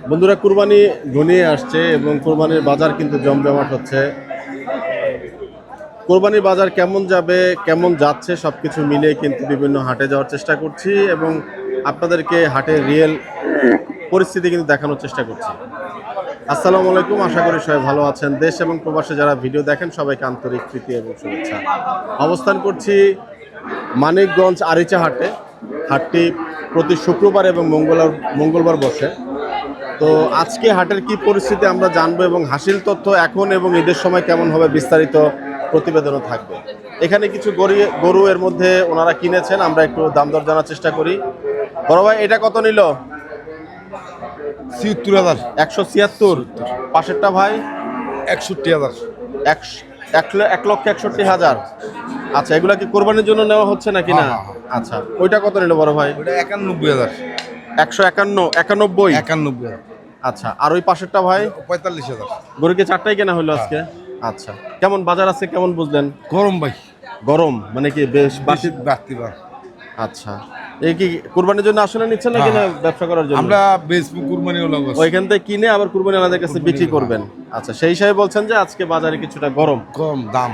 বন্ধুরা, কুরবানি ঘনিয়ে আসছে এবং কুরবানির বাজার কিন্তু জমজমাট হচ্ছে। কোরবানির বাজার কেমন যাবে, কেমন যাচ্ছে সবকিছু মিলিয়ে কিন্তু বিভিন্ন হাটে যাওয়ার চেষ্টা করছি এবং আপনাদেরকে হাটের রিয়েল পরিস্থিতি কিন্তু দেখানোর চেষ্টা করছি। আসসালামু আলাইকুম, আশা করি সবাই ভালো আছেন। দেশ এবং প্রবাসে যারা ভিডিও দেখেন সবাইকে আন্তরিক প্রীতি এবং শুভেচ্ছা। অবস্থান করছি মানিকগঞ্জ আরিচা হাটে। হাটটি প্রতি শুক্রবার এবং মঙ্গলবার বসে। তো আজকে হাটের কি পরিস্থিতি আমরা জানবো এবং হাসিল তথ্য এখন এবং ঈদের সময় কেমন হবে বিস্তারিত প্রতিবেদনও থাকবে। এখানে কিছু গরু এর মধ্যে ওনারা কিনেছেন, আমরা একটু দাম দর জানার চেষ্টা করি। বড় ভাই, এটা কত নিল? ৭৬,০০০। ১৭৬। পাশেরটা ভাই ৬১,০০০। ১,৬১,০০০। আচ্ছা, এগুলা কি কোরবানির জন্য নেওয়া হচ্ছে নাকি না? আচ্ছা, ওইটা কত নিল বড় ভাই? ওটা ৯১,০০০। ১৫১। আচ্ছা, আর ওই পাশেরটা ভাই ৪৫,০০০। গরু কি চারটাই কেনা হলো আজকে? আচ্ছা, কেমন বাজার আছে, কেমন বুঝলেন? গরম ভাই, গরম মানে কি বেশ বাড়তি। আচ্ছা, এই কি কুরবানির জন্য আসলে নিচ্ছেন নাকি না ব্যবসা করার জন্য? আমরা বেসবুক কুরবানি হলো ওইখান থেকে কিনে আবার কুরবানি আলাদের কাছে বিক্রি করবেন। আচ্ছা, সেই হিসাবে বলছেন যে আজকে বাজারে কিছুটা গরম দাম।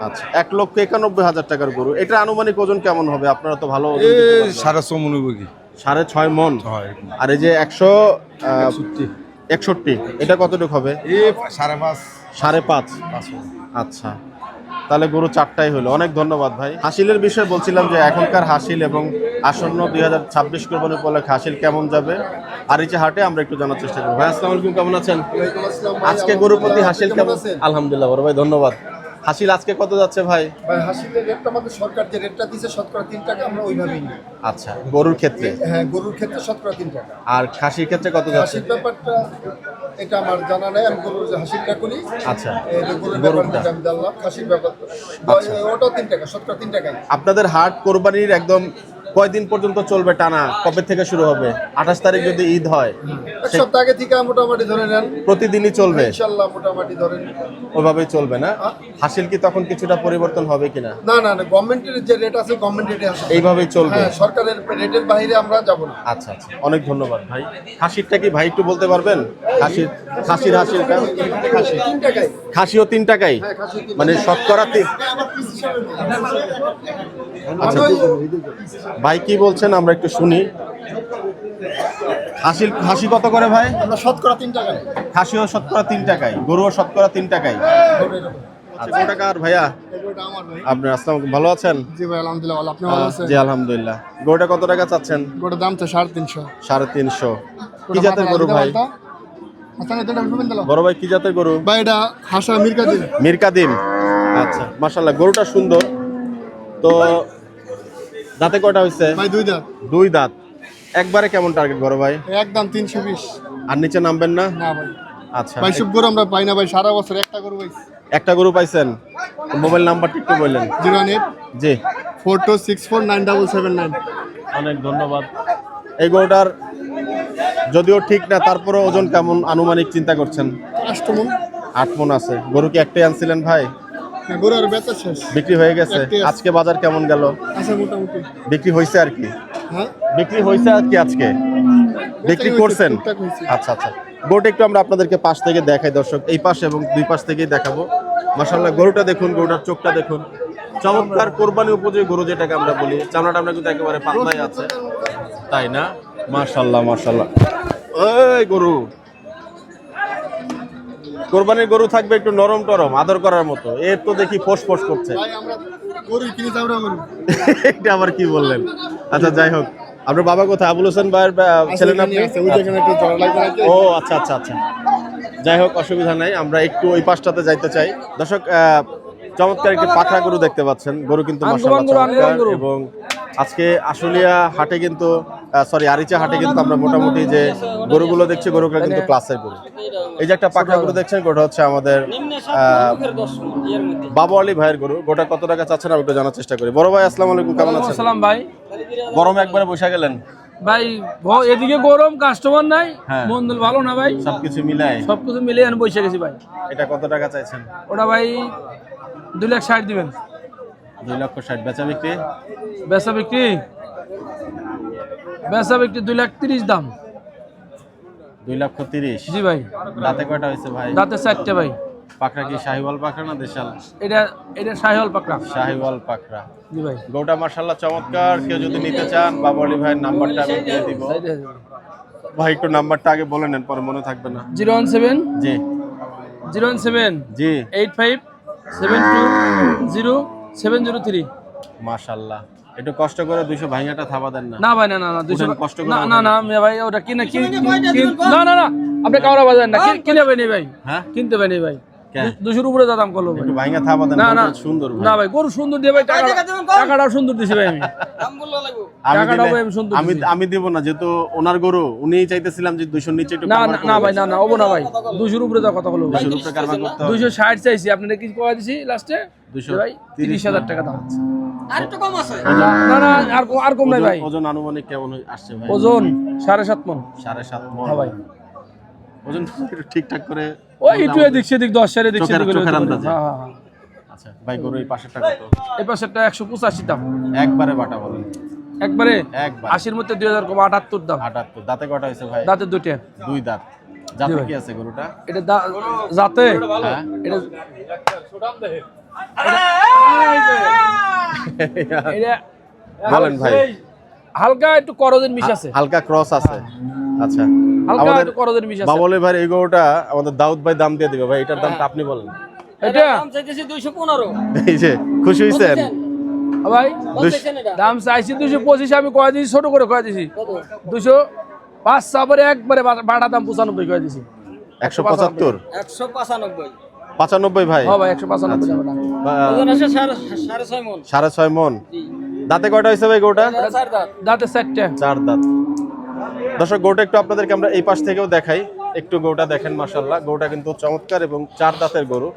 আচ্ছা, ১,৯১,০০০ টাকার গরু। এটা আনুমানিক ওজন কেমন হবে? আপনারা তো ভালো ওজন দিতে পারবেন। ৬.৫ মন হবে কি? ৬.৫ মন। আর এই যে ১৬১, এটা কতটুকু হবে? ৫.৫। আচ্ছা, তাহলে গরু চারটাই হলো। অনেক ধন্যবাদ ভাই। হাসিলের বিষয়ে বলছিলাম যে এখনকার হাসিল এবং আসন্ন ২০২৬ কোরবানি উপলক্ষে হাসিল কেমন যাবে আর এই যে হাটে আমরা একটু জানার চেষ্টা করবো। ভাই আসসালামু আলাইকুম, কেমন আছেন? আজকে গরুর প্রতি হাসিল কেমন? আলহামদুলিল্লাহ বড় ভাই, ধন্যবাদ। হাসিল আজকে কত যাচ্ছে ভাই? ভাই হাসিলের রেটটা আমাদের সরকার যে রেটটা দিয়েছে শতকরা ৩ টাকা, আমরা ওইভাবেই নিই। আচ্ছা, গরুর ক্ষেত্রে? হ্যাঁ, গরুর ক্ষেত্রে শতকরা 3 টাকা। আর খাসির ক্ষেত্রে কত যাচ্ছে? হাসির ব্যাপারটা এটা আমার জানা নাই, আমি গরুর যে হাসিলটা করি। আচ্ছা, গরুর ব্যাপারটা আমি জানলাম, খাসির ব্যাপারটা ওটাও 3 টাকা, শতকরা 3 টাকাই। আপনাদের হাট কোরবানির একদম কয়দিন পর্যন্ত চলবে টানা? কবে থেকে শুরু হবে? ২৮ তারিখ যদি ঈদ হয়, এক সপ্তাহ আগে থেকে মোটামুটি ধরে নেন প্রতিদিনই চলবে ইনশাআল্লাহ, মোটামুটি ধরেন ওইভাবেই চলবে না? হাসিল কি তখন কিছুটা পরিবর্তন হবে কিনা? না, গভর্নমেন্টের যে রেট আছে গভর্নমেন্ট রেটে আছে, এইভাবেই চলবে? হ্যাঁ, সরকারের রেটের বাইরে আমরা যাব না। আচ্ছা, অনেক ধন্যবাদ ভাই। খাসিরটা কি ভাই একটু বলতে পারবেন? খাসির হাসিলটা? 3 টাকাই। খাসিও 3 টাকাই, মানে শতকরা আচ্ছা, ভাই কি বলছেন আমরা একটু শুনি। খাসি কত করে ভাই? আমরা শতকরা 3 টাকায়। খাসিও শতকরা 3 টাকায়, গরুও শতকরা 3 টাকায়। আচ্ছা, কত টাকা? আর ভাইয়া আপনার আসসালাম, ভালো আছেন? জি ভাই, আলহামদুলিল্লাহ ভালো। আপনি ভালো আছেন? জি আলহামদুলিল্লাহ। গরুটা কত টাকা চাচ্ছেন? গরুর দাম তো 350। 350। কি জাতের গরু ভাই? বড় ভাই, কি জাতের গরু? ভাই এটা হাসা মিরকাদিম। আচ্ছা, মাশাআল্লাহ, গরুটা সুন্দর। তো দাঁতে কয়টা হয়েছে? ভাই 2 দাঁত। 2 দাঁত। একবারে কেমন টার্গেট বড় ভাই? একদম 320। আর নিচে নামবেন না? না ভাই। আচ্ছা ভাই সব গরু আমরা পাই না ভাই, সারা বছর একটা গরু পাইছি। একটা গরু পাইছেন? মোবাইল নাম্বারটা একটু বললেন। 08 জি 42649779। অনেক ধন্যবাদ। এই গরুটার যদিও ঠিক না, তারপরে ওজন কেমন আনুমানিক চিন্তা করছেন? 8 মণ। 8 মণ আছে। গরু কি একটাই আনছিলেন ভাই? গরু আর বেচা শেষ, বিক্রি হয়ে গেছে? আজকে বাজার কেমন গেল? আছে মোটামুটি। বিক্রি হয়েছে আর কি? হ্যাঁ, বিক্রি হয়েছে আর কি আজকে? বিক্রি করছেন? আচ্ছা, গরুটা একটু আমরা আপনাদেরকে পাশ থেকে দেখাই দর্শক, এই পাশে এবং দুই পাশ থেকেই দেখাবো। মাশাআল্লাহ, গরুটা দেখুন, গরুটার চোখটা দেখুন, চমৎকার কোরবানি উপযোগী গরু যেটাকে আমরা বলি। চামড়াটা আমরা কিন্তু একেবারে পাতলাই আছে, তাই না? মাশাআল্লাহ। ওই গরু, কোরবানির গরু থাকবে একটু নরম টরম, আদর করার মতো। এর তো দেখি ফোস করছে। ভাই আমরা গরু কিনে যাবো না গরু। এটা আবার কি বললেন? আচ্ছা, যাই হোক, আপনার বাবা কোথায়? আবুল হোসেন ভাইয়ের ছেলে না? ও আচ্ছা। যাই হোক, অসুবিধা নাই, আমরা একটু ওই পাশটাতে যাইতে চাই। দর্শক, চমৎকার একটি পাঠা গরু দেখতে পাচ্ছেন। গরু কিন্তু মাশাআল্লাহ চমৎকার। এবং আজকে আশুলিয়া হাটে কিন্তু আরিচা হাটে কিন্তু আমরা মোটামুটি যে গরুগুলো দেখছি, গরুগুলো কিন্তু ক্লাসের গরু। এই যে একটা পাঠা গরু দেখছেন, গোটা হচ্ছে আমাদের বাবু আলী ভাইয়ের গরু। গোটা কত টাকা চাচ্ছেন আমি একটু জানার চেষ্টা করি। বড় ভাই আসসালামু আলাইকুম, কেমন আছেন? আসসালাম ভাই। গরমে একবারে বসে গেলেন ভাই, এদিকে গরম, কাস্টমার নাই, হ্যাঁ। মন্দল ভালো না ভাই, সবকিছু মিলে আমি বসে গেছি ভাই। এটা কত টাকা চাইছেন? ওটা ভাই 2,60,000 দিবেন। 2,60,000। বেচা বিক্রি 2,30,000 দাম। 2,30,000। জি ভাই। দাঁতে কয়টা হয়েছে ভাই? দাঁতে 4টে ভাই। পাকড়া কি শাহিওয়াল পাকড়া না দেশাল? এটা শাহিওয়াল পাকড়া। শাহিওয়াল পাকড়া। জি ভাই। গরুটা মাশাআল্লাহ চমৎকার। কেউ যদি নিতে চান বাবু আলী ভাইয়ের নাম্বারটা আমি দিয়ে দিব। ভাই একটু নাম্বারটা আগে বলে নেন, পরে মনে থাকবে না। 017 জি 017 জি 85720703। মাশাআল্লাহ। একটু কষ্ট করে 200 ভাঙাটা থাবা দেন না। না ভাই, না 200 উঠেন, কষ্ট করে না উঠেন। না না ভাই, ওটা কিনে না আপনি কাউরা বাজার না, কিনে ভাই নেই ভাই, হ্যাঁ কিনতে ভাই নেই ভাই। কেন? 200 উপরে দাম করলো ভাই। একটু ভাঙা থাবা দেন, না না গরুটা সুন্দর ভাই। না ভাই, গরু সুন্দর দিয়ে ভাই, টাকাটাও সুন্দর দিছি ভাই আমি। আমি টাকাটাও দিলে- ভাই আমি সুন্দর আমি দিছি। আমি দিব না, যেহেতু ওনার গরু উনিই চাইতেছিলাম যে 200 নিচে একটু না কারবার না করে না ভাই, দেন। না ওবো না ভাই, 200 উপরে যা কথা বলবো ভাই। 200 রুপে কারবার করতে হবে। 260 চাইছি, আপনারা কি কয়া দিছি লাস্টে? 230 ভাই 30,000 টাকা দাম। আর একটু কম আছে। না না আর কম নাই ভাই। ওজন আনুমানিক কেমন আসছে ভাই? ওজন 7.5 মণ। 7.5 মণ। হ্যাঁ ভাই। ওজন একটু ঠিকঠাক করে ওই একটু এদিক সেদিক 10 এর এদিক সেদিক চোখের হলে আন্দাজে। হ্যাঁ হ্যাঁ। আচ্ছা ভাই, গরু এই পাশেরটা কত? এই পাশেরটা 185 দাম। একবারে বাটা বলেন। একবারে একবার 80 এর মধ্যে 2000 কম, 78 দাম। 78। দাঁতে কয়টা হয়েছে ভাই? দাঁতে দুইটা। 2 দাঁত। জাতে ভাই। কি আছে গরুটা? এটা যাতে হ্যাঁ এটা এটা বলেন ভাই। হালকা একটু করজের মিশ আছে, হালকা ক্রস আছে। আচ্ছা হালকা আমাদের একটু করজের মিশ আছে। বাবুল ভাই এই গরুটা আমাদের দাউদ ভাই দাম দিয়ে দিবে ভাই, এটার দামটা আপনি বলেন। এটা দাম চাইতেছি 215। এই যে খুশি হইছেন? ভাই বলতেছেন এটা দাম চাইছি 225, আমি কয়ে দিছি, ছোট করে কয়ে দিছি কত? 205 সাবরে একবারে বাটা দাম 95 কয়ে দিছি। 175 195। 95 ভাই। হ্যাঁ ভাই 195 টাকা দাম। ওজন আছে 6.5 মণ। 6.5 মণ। জি। দাঁতে কয়টা হয়েছে ভাই গরুটা? এটা 4 দাঁত। দাঁতে 4টে। 4 দাঁত। দর্শক গরুটা একটু আপনাদেরকে আমরা এই পাশ থেকেও দেখাই। একটু গরুটা দেখেন, মাশাআল্লাহ গরুটা কিন্তু চমৎকার এবং 4 দাঁতের গরু।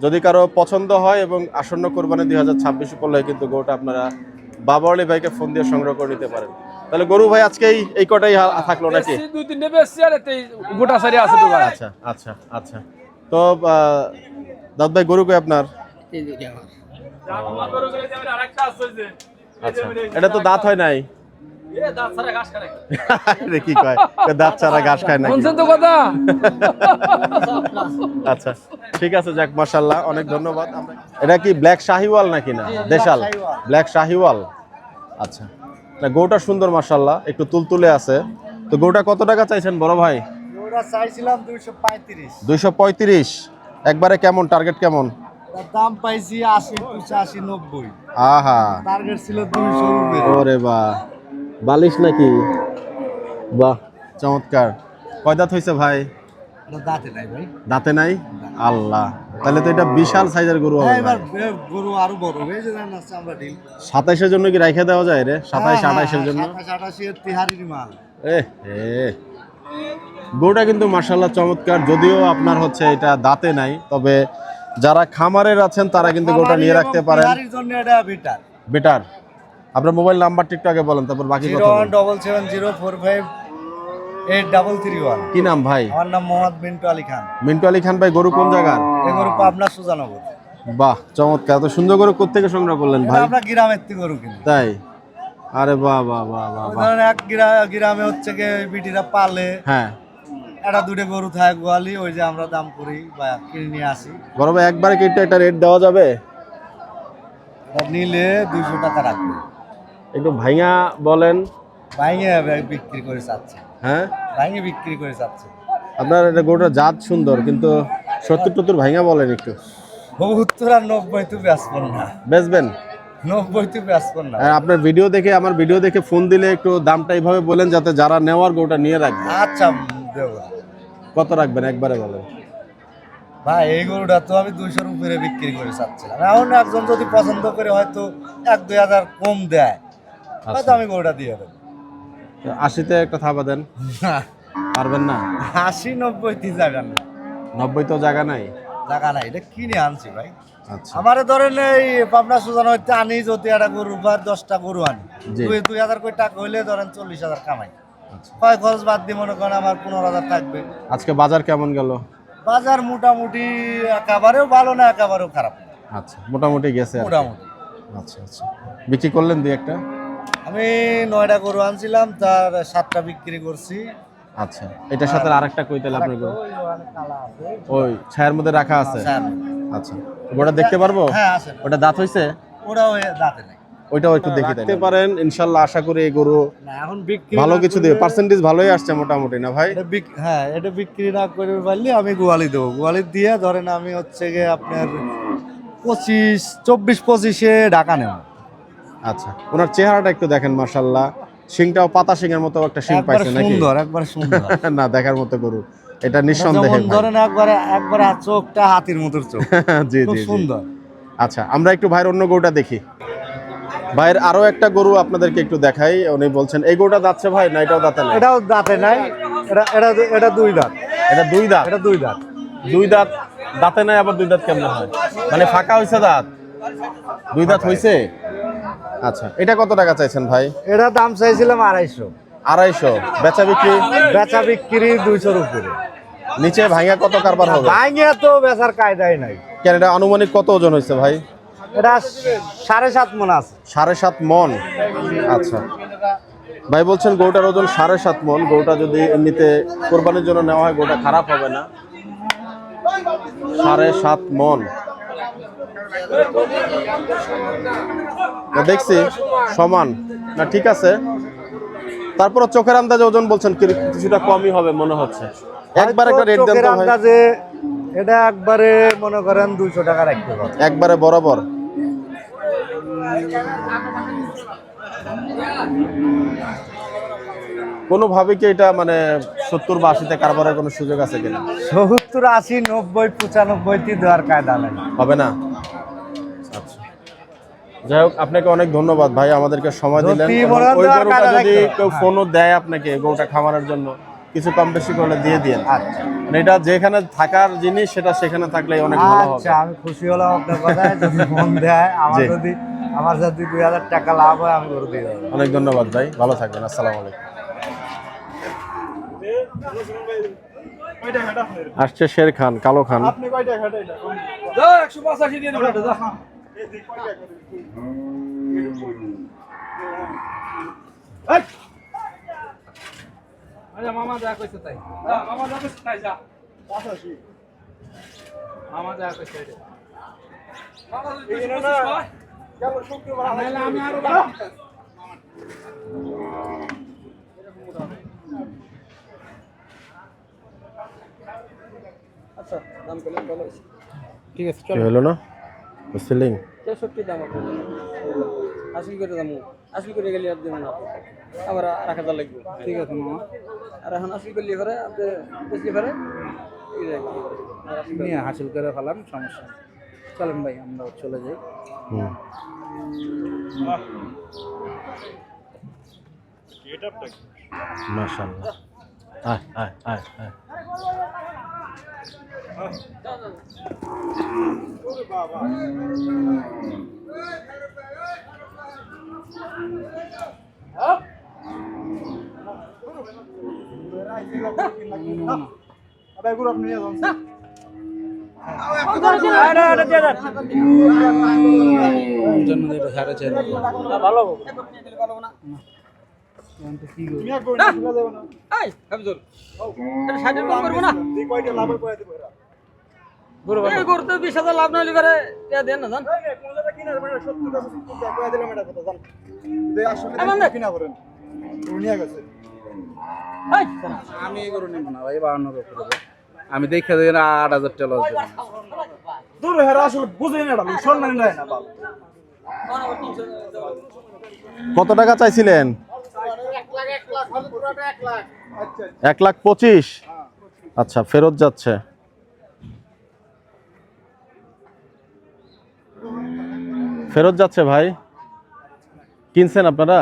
যদি কারো পছন্দ হয় এবং আসন্ন কোরবানি 2026 উপলক্ষে কিন্তু গরুটা আপনারা বাবা আলী ভাইকে ফোন দিয়ে সংগ্রহ করে নিতে পারেন। তাহলে গরু ভাই আজকে এই কটাই থাকলো নাকি? বেশি 2-3টে বেশি, আর এতে গোটা সারি আছে তো ভাই। আচ্ছা আচ্ছা আচ্ছা। তো দাদ ভাই গরু কই আপনার? এই দুইটা আমার। আচ্ছা, এটা তো দাঁত হয় নাই। আরে কি কয়, দাঁত ছাড়া ঘাস খায় নাকি? শুনছেন তো কথা? আচ্ছা ঠিক আছে, যাক মাশাআল্লাহ, অনেক ধন্যবাদ। এটা কি ব্ল্যাক শাহিওয়াল নাকি না দেশাল? ব্ল্যাক শাহিওয়াল। আচ্ছা, না গরুটা সুন্দর মাশাআল্লাহ, একটু তুলতুলে আছে। তো গরুটা কত টাকা চাইছেন বড় ভাই? ওরা চাইছিলাম 235, 235। একবারে কেমন টার্গেট কেমন? তার দাম পাইছি 80, 85, 90। আহা টার্গেট ছিল 200 উপরে। ওরে বাহ, বালিশ নাকি? বাহ চমৎকার। কয় দাঁত হয়েছে ভাই? এটা দাঁতে নাই ভাই। দাঁতে নাই? আল্লাহ, তাহলে তো এটা বিশাল সাইজের গরু হবে এবার ভাই। গরু আরো বড় হবে, এই যে জানেন আছে আমরা ডিল 27-এর জন্য কি রাইখে দেওয়া যায় রে? 27-28-এর জন্য? 27-28 এর তিহারির মাল। গরুটা কিন্তু মাশাআল্লাহ চমৎকার। যদিও আপনার হচ্ছে এটা দাঁতে নাই, তবে যারা খামারের আছেন তারা কিন্তু গরুটা নিয়ে রাখতে পারেন। তিহারির জন্য এটা বেটার। বেটার। আপনার মোবাইল নাম্বারটা একটু আগে বলেন, তারপর বাকি কথা বলেন। 01770458331। কি নাম ভাই? আমার নাম মোহাম্মদ মিন্টু আলী খান। মিন্টু আলী খান ভাই, গরু কোন জায়গার? এই গরু পাবনা সুজানগর। বাহ চমৎকার। তো সুন্দর গরু কোত্থেকে সংগ্রহ করলেন এটা ভাই? আমরা গ্রামের থেকে গরু কিনি। তাই? আরে বাহ বাহ বাহ বাহ বাহ। ধরেন এক গ্রামে হচ্ছে গিয়ে বিটিরা পালে, হ্যাঁ একটা দুটো গরু থাকে গোয়ালি, ওই যে আমরা দাম করি বা কিনে নিয়ে আসি। বড় ভাই, একবারে কি একটা রেট দেওয়া যাবে? এটা নিলে 200 টাকা রাখবে। একটু ভাইয়া বলেন। ভাঙে বিক্রি করে চাচ্ছে, হ্যাঁ ভাঙে বিক্রি করে চাচ্ছে। আপনার এটা গরুটা জাত সুন্দর, কিন্তু 70-70 ভাইয়া বলেন একটু। 72 আর 90 তো বেচবেন না, বেচবেন? 90 তো বেচবেন না। আর আপনার ভিডিও দেখে, আমার ভিডিও দেখে ফোন দিলে একটু দামটা এইভাবে বলেন, যাতে যারা নেওয়ার গরুটা নিয়ে রাখবে। আচ্ছা দেবো। কত রাখবেন একবারে বলেন। ভাই এই গরুটা তো আমি 200-র উপরে বিক্রি করে চাচ্ছিলাম। এখন একজন যদি পছন্দ করে হয়তো 1-2 হাজার কম দেয়, হয়তো আমি গরুটা দিয়ে দেবো। 80-তে একটা থাবা দেন। পারবেন না? 80-90 তে যাবেন না, 90 তো জায়গা নাই। টাকা নাই, এটা কিনে আনছি ভাই। আচ্ছা আমারে ধরেন এই পাবনা সুজান হইতে আনি, যদি একটা গরু বা 10টা গরু আনি, জি। 2,000 করে টাকা হইলে ধরেন 40,000 কামাই। আচ্ছা। কয় খরচ বাদ দিয়ে মনে করেন আমার 15,000 থাকবে। আজকে বাজার কেমন গেল? বাজার মোটামুটি একেবারেও ভালো না, একেবারেও খারাপ না, আচ্ছা মোটামুটি গেছে আর কি। মোটামুটি। আচ্ছা আচ্ছা, বিক্রি করলেন দুই একটা? আমি 9টা গরু আনছিলাম, তার 7টা বিক্রি করছি, আচ্ছা, এটার সাথে আরেকটা কই তাহলে আপনার গরু? ওই ওখানে কালা আছে। ওই ছায়ার মধ্যে রাখা আছে। স্যার, আচ্ছা, ওটা দেখতে পারবো? হ্যাঁ আছে। ওটা দাঁত হইছে? ওরাও দাঁতে নাই। ওইটাও একটু দেখি দেখতে পারেন। ইনশাল্লাহ আশা করি এই গরু না এখন বিক্রি ভালো না কিছু করলে- দিবে, পার্সেন্টেজ ভালোই আসছে মোটামুটি না ভাই? হ্যাঁ, এটা বিক্রি না করে পারলে আমি গোয়ালি দেবো। গোয়ালি দিয়ে ধরেন আমি হচ্ছে গিয়ে আপনার 24-25-এ ঢাকা নেব। আচ্ছা, ওনার চেহারাটা একটু দেখেন, মাশাআল্লাহ, শিংটাও পাতা শিংয়ের মতো একটা শিং একবার পাইছে নাকি? সুন্দর, একবার সুন্দর। না, দেখার মতো গরু এটা নিঃসন্দেহে যেমন ভাই। ধরেন একবারে চোখটা হাতির মতোর চোখ। জি খুব জি জি। সুন্দর। আচ্ছা, আমরা একটু ভাইয়ের অন্য গরুটা দেখি। ভাইয়ের আরো একটা গরু আপনাদেরকে একটু দেখাই। উনি বলছেন এই গরুটা দাঁতছে ভাই, না এটাও দাঁতে না? এটাও দাঁতে নাই, এটা দুই দাঁত। এটা দুই দাঁত। এটা দুই দাঁত। দুই দাঁত দাঁতে নাই, আবার দুই দাঁত কেমন হয়? মানে ফাঁকা হইছে দাঁত? দুই দাঁত হইছে। আচ্ছা, এটা কত টাকা চাইছেন ভাই? এটা দাম চাইছিলাম 250। 250। বেচা বিক্রি? বেচা বিক্রি 200-র উপরে। নিচে ভাঙা কত কারবার হবে? ভাঙিয়া তো বেচার কায়দাই নাই। কেন, এটা আনুমানিক কত ওজন হয়েছে ভাই? এটা 7.5 মণ আছে। 7.5 মণ। আচ্ছা, ভাই বলছেন গরুটার ওজন 7.5 মণ। গরুটা যদি এমনিতে কোরবানির জন্য নেওয়া হয় গরুটা খারাপ হবে না। 7.5 মণ দেখছি সমান না, ঠিক আছে। তারপর চোখের আন্দাজে ওজন বলছেন কিছুটা কমই হবে মনে হচ্ছে। একবার একটা রেট দেন চোখের তো ভাই। আন্দাজে এটা একবারে মনে করেন 200 টাকা রাখতে পারবে। একবারে বরাবর। কোনোভাবে কি এটা মানে 70 বা 80-তে কারবারের কোনো সুযোগ আছে কিনা? 70, 80, 90, 95 দেওয়ার কায়দা নাই। হবে না? আচ্ছা, যাই হোক, আপনাকে অনেক ধন্যবাদ ভাই, আমাদেরকে সময় দিলেন। যদি এবং মনে হয় ওই দেওয়ার গরুটা কায়দা যদি রাখতে কেউ হবে। ফোনও দেয় আপনাকে গরুটা খামারের জন্য, কিছু কম বেশি করলে দিয়ে দিন। আচ্ছা মানে এটা যেখানে থাকার জিনিস সেটা সেখানে থাকলে অনেক ভালো হবে। আচ্ছা, আমি খুশি হলাম আপনার কথায়। যদি ফোন দেয়, জি। আমার যদি 2000 টাকা লাভ হয় আমি করে দিয়ে দেবো। অনেক ধন্যবাদ ভাই, ভালো থাকবেন। আসসালামু আলাইকুম। আসছে শের খান, কালো খান। যা 185 দিয়ে দেবো এটা, যা। আরে মামা যা কইছে তাই, যা মামা যা কইছে তাই, যা 85 মামা যা কইছে এটা মামা যদি 25 হয় কেন শুক্রবার নাহলে আমি আরো বাড়াচ্ছি। আচ্ছা, দাম পেলাম ভালো হয়েছে। ঠিক আছে, কি হলো না সিলিং? 63 দাম আছে। 80 করে দাম। 80 করে গেলে আর দেবেন না। আবার 1000 লাগবে। ঠিক আছে মামা, আর এখন 80 করলে করে আপনি বেশি করে এই যাবে। আর 80 করে নিয়ে হাসিল করে ফেলাম, সমস্যা নেই। চলেন ভাই আমরা চলে যাই। হুম। মাশাআল্লাহ। আয় আয় আয় আয়। জন্য এটা 4.5 ভালো হবে। ভালো না। কি করব? এই হাবিজুর। এটা 60 কম করব না। এই করতে 20,000 লাভ না হলে করে দেন না জান। এই আমি এই গরু নিব না ভাই, 52 করে দেবো। আমি দেখে দেখে 8,000 টাকা লস দেব। দূর হেরা আসলে বুঝেই না, সম্মান নাই না বাবা। কত টাকা চাইছিলেন? 1,25,000। আচ্ছা, ফেরত যাচ্ছে। ফেরত যাচ্ছে ভাই। কিনছেন আপনারা?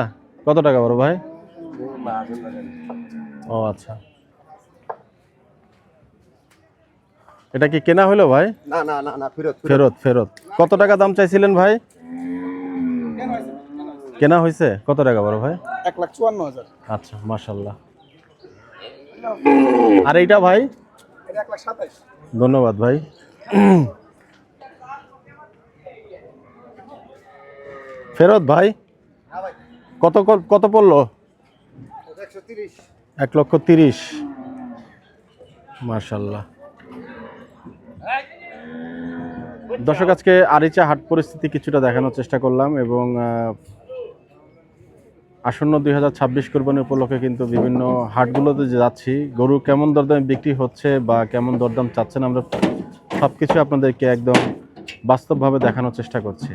কত টাকা বড় ভাই? ও আচ্ছা, এটা কি কেনা হলো ভাই? না না না না, ফেরত। ফেরত ফেরত। কত টাকা দাম চাইছিলেন ভাই? কেনা হয়েছে কত টাকা বড় ভাই? 1,54,000। আচ্ছা, মাশাআল্লাহ। আর এইটা ভাই? এটা 1,27,000। ধন্যবাদ ভাই। ফেরত ভাই? কত কত পড়লো? 130। 1,30,000 মাশাআল্লাহ। দর্শক, আজকে আরিচা হাট পরিস্থিতি কিছুটা দেখানোর চেষ্টা করলাম এবং আসন্ন 2026 কোরবানি উপলক্ষে কিন্তু বিভিন্ন হাটগুলোতে যে যাচ্ছি, গরু কেমন দরদামে বিক্রি হচ্ছে বা কেমন দরদাম চাচ্ছেন, আমরা সব কিছু আপনাদেরকে একদম বাস্তবভাবে দেখানোর চেষ্টা করছি।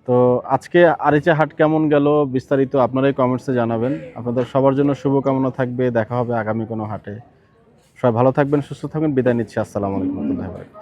তো আজকে আরিচা হাট কেমন গেল বিস্তারিত আপনারাই কমেন্টসে জানাবেন। আপনাদের সবার জন্য শুভকামনা থাকবে। দেখা হবে আগামী কোনো হাটে। সবাই ভালো থাকবেন, সুস্থ থাকবেন। বিদায় নিচ্ছি। আসসালামু আলাইকুম ওয়া রাহমাতুল্লাহি ওয়া বারাকাতুহু।